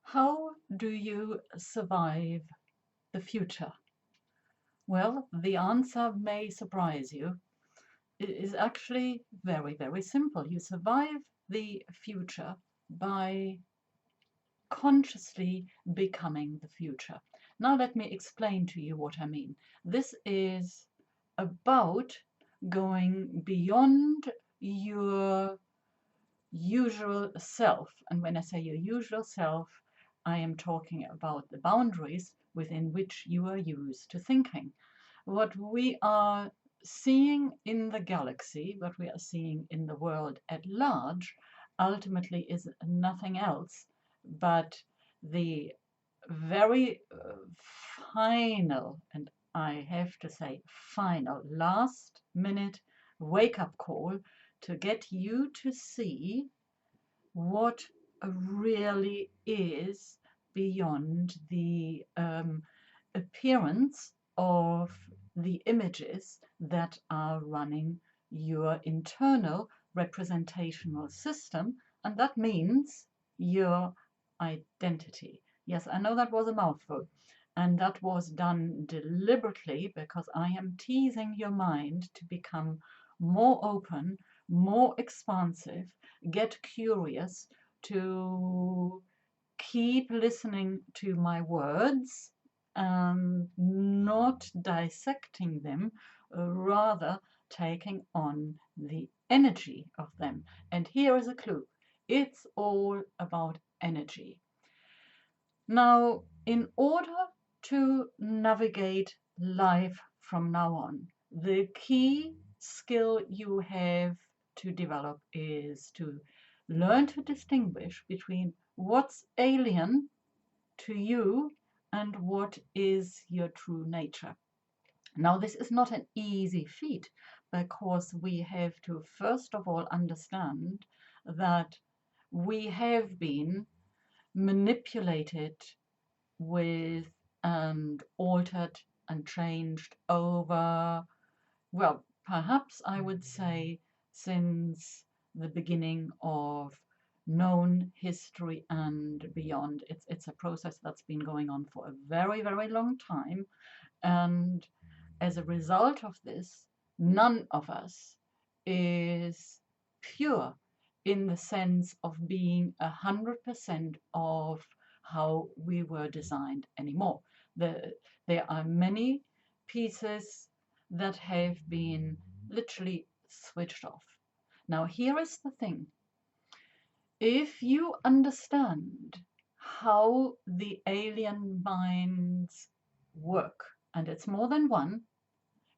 How do you survive the future? Well, the answer may surprise you. It is actually very, very simple. You survive the future by consciously becoming the future. Now, let me explain to you what I mean. This is about going beyond your usual self. And when I say your usual self, I am talking about the boundaries within which you are used to thinking. What we are seeing in the galaxy, what we are seeing in the world at large, ultimately is nothing else but the very final, and I have to say final, last minute wake up call to get you to see what really is beyond the appearance of the images that are running your internal representational system, and that means your identity. Yes, I know that was a mouthful, and that was done deliberately because I am teasing your mind to become more open, more expansive, get curious, to keep listening to my words and not dissecting them, rather taking on the energy of them. And here is a clue: it's all about energy. Now, in order to navigate life from now on, the key skill you have to develop is to learn to distinguish between what's alien to you and what is your true nature. Now, this is not an easy feat because we have to first of all understand that we have been manipulated with and altered and changed over, well, perhaps I would say since the beginning of known history and beyond. It's a process that's been going on for a very, very long time. And as a result of this, none of us is pure in the sense of being 100% of how we were designed anymore. The, there are many pieces that have been literally switched off. Now, here is the thing: if you understand how the alien minds work, and it's more than one,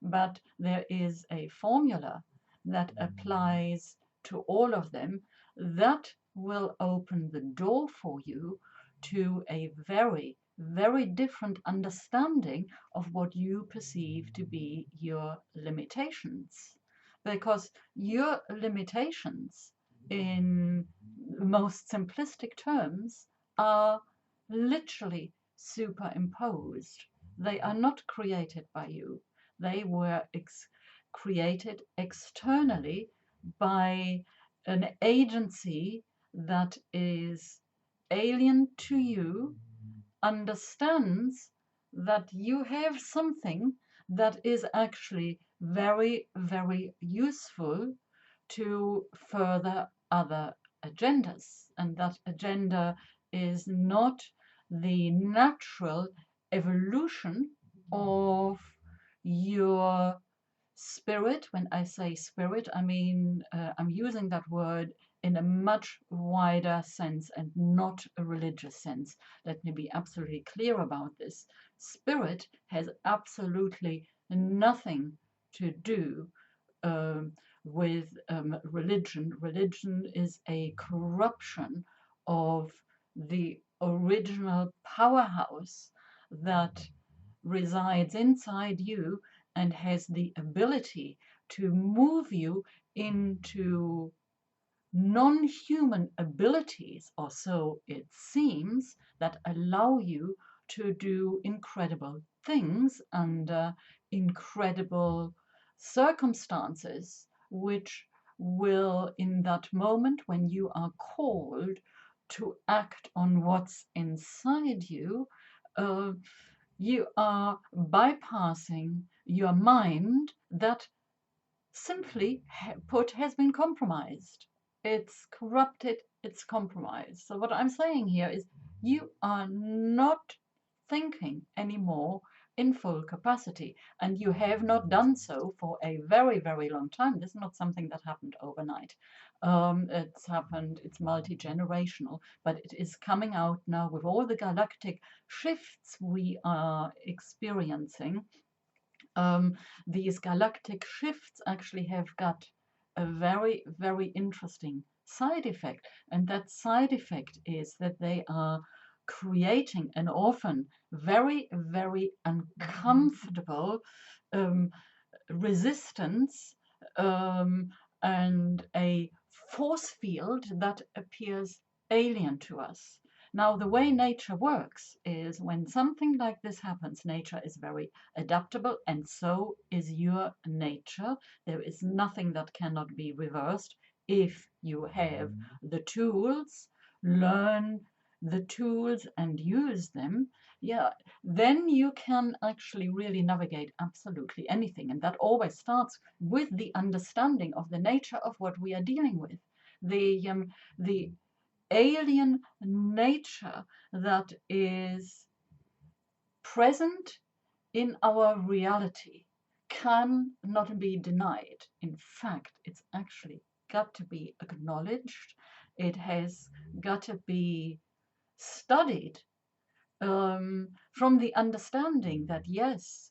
but there is a formula that applies to all of them, that will open the door for you to a very, very different understanding of what you perceive to be your limitations. Because your limitations, in most simplistic terms, are literally superimposed. They are not created by you. They were created externally by an agency that is alien to you, understands that you have something that is actually very, very useful to further other agendas. And that agenda is not the natural evolution of your spirit. When I say spirit, I mean, I'm using that word in a much wider sense and not a religious sense. Let me be absolutely clear about this. Spirit has absolutely nothing to do with religion. Religion is a corruption of the original powerhouse that resides inside you and has the ability to move you into non-human abilities, or so it seems, that allow you to do incredible things under incredible circumstances, which will, in that moment when you are called to act on what's inside you, uh, you are bypassing your mind that simply put has been compromised. It's corrupted, it's compromised. So, what I'm saying here is you are not thinking anymore in full capacity, and you have not done so for a very, very long time. This is not something that happened overnight. It's multi generational, but it is coming out now with all the galactic shifts we are experiencing. um, these galactic shifts actually have got a very, very interesting side effect. And that side effect is that they are creating an often very, very uncomfortable um, resistance, um, and a force field that appears alien to us. Now, the way nature works is when something like this happens, nature is very adaptable, and so is your nature. There is nothing that cannot be reversed if you have the tools, learn the tools and use them. Yeah, then you can actually really navigate absolutely anything. And that always starts with the understanding of the nature of what we are dealing with. The alien nature that is present in our reality cannot be denied. In fact, it's actually got to be acknowledged. It has got to be studied, from the understanding that yes,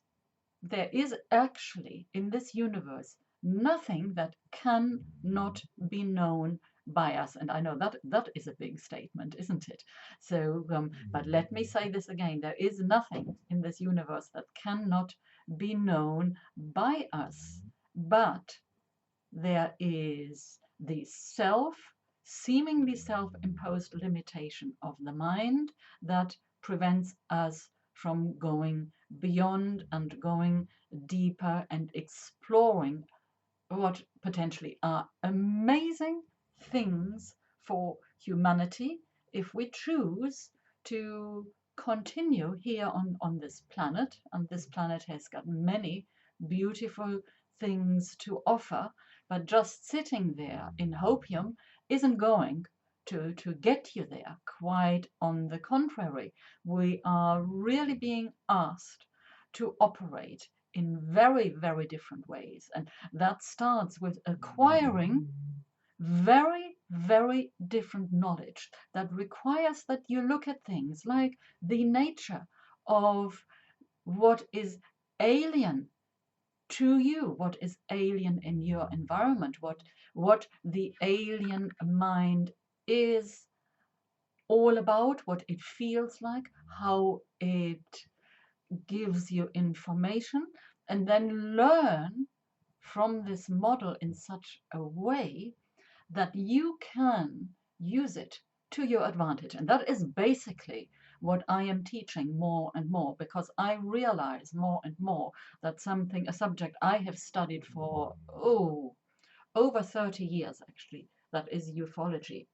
there is actually in this universe nothing that cannot be known by us. And I know that that is a big statement, isn't it? So, but let me say this again: there is nothing in this universe that cannot be known by us, but there is the seemingly self-imposed limitation of the mind that prevents us from going beyond and going deeper and exploring what potentially are amazing things for humanity if we choose to continue here on this planet. And this planet has got many beautiful things to offer, but just sitting there in hopium isn't going to get you there. Quite on the contrary, we are really being asked to operate in very, very different ways. And that starts with acquiring very, very different knowledge that requires that you look at things like the nature of what is alien to you, what is alien in your environment, what the alien mind is all about, what it feels like, how it gives you information, and then learn from this model in such a way that you can use it to your advantage. And that is basically what I am teaching more and more, because I realize more and more that a subject I have studied for over 30 years actually, that is ufology.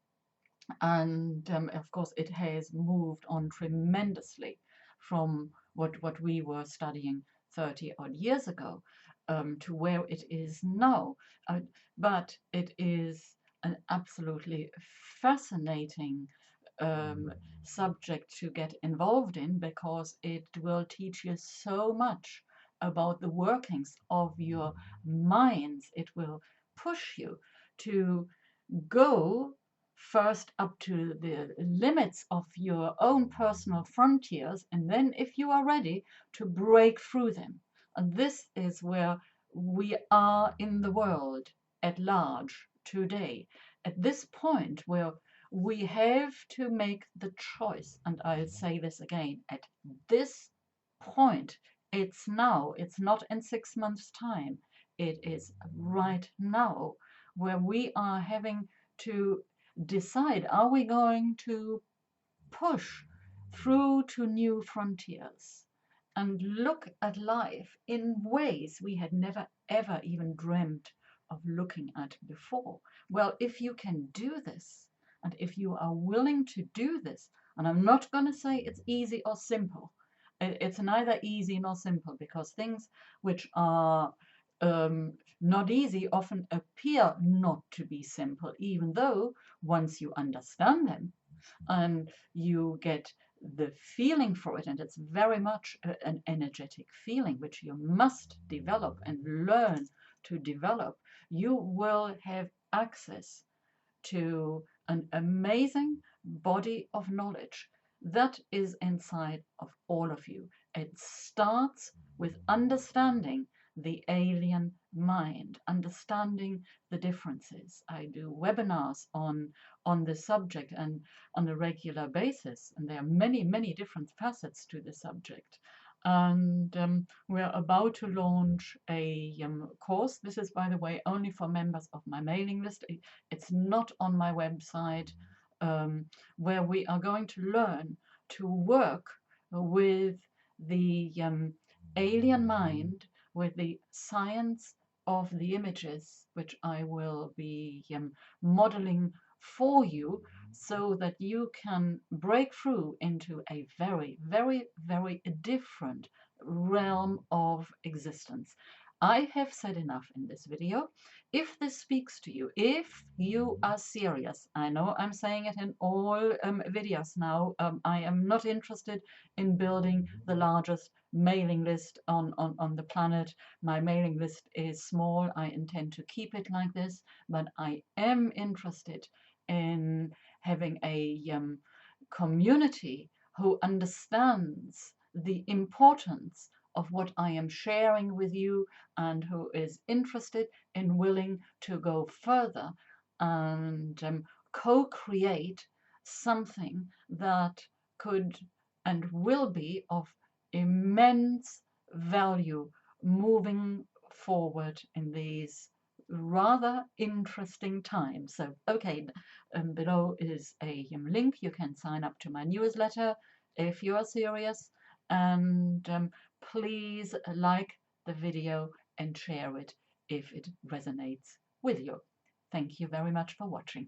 And of course it has moved on tremendously from what we were studying 30 odd years ago, to where it is now. But it is an absolutely fascinating subject to get involved in, because it will teach you so much about the workings of your minds. It will push you to go first up to the limits of your own personal frontiers, and then, if you are ready, to break through them. And this is where we are in the world at large today, at this point where we have to make the choice. And I'll say this again: at this point, it's now, it's not in 6 months' time, it is right now, where we are having to decide, are we going to push through to new frontiers and look at life in ways we had never ever even dreamt of looking at before? Well, if you can do this, And if you are willing to do this, and I'm not going to say it's easy or simple, it's neither easy nor simple, because things which are not easy often appear not to be simple, even though once you understand them and you get the feeling for it, and it's very much an energetic feeling which you must develop and learn to develop, you will have access to an amazing body of knowledge that is inside of all of you. It starts with understanding the alien mind, understanding the differences. I do webinars on this subject and on a regular basis, and there are many, many different facets to the subject. And we're about to launch a course. This is, by the way, only for members of my mailing list. It's not on my website, where we are going to learn to work with the alien mind, with the science of the images, which I will be modeling for you, so that you can break through into a very, very, very different realm of existence. I have said enough in this video. If this speaks to you, if you are serious, I know I'm saying it in all videos now, I am not interested in building the largest mailing list on the planet. My mailing list is small. I intend to keep it like this, but I am interested in having a community who understands the importance of what I am sharing with you, and who is interested and willing to go further and co-create something that could and will be of immense value moving forward in these rather interesting times. So, okay, below is a link. You can sign up to my newsletter if you are serious, and please like the video and share it if it resonates with you. Thank you very much for watching.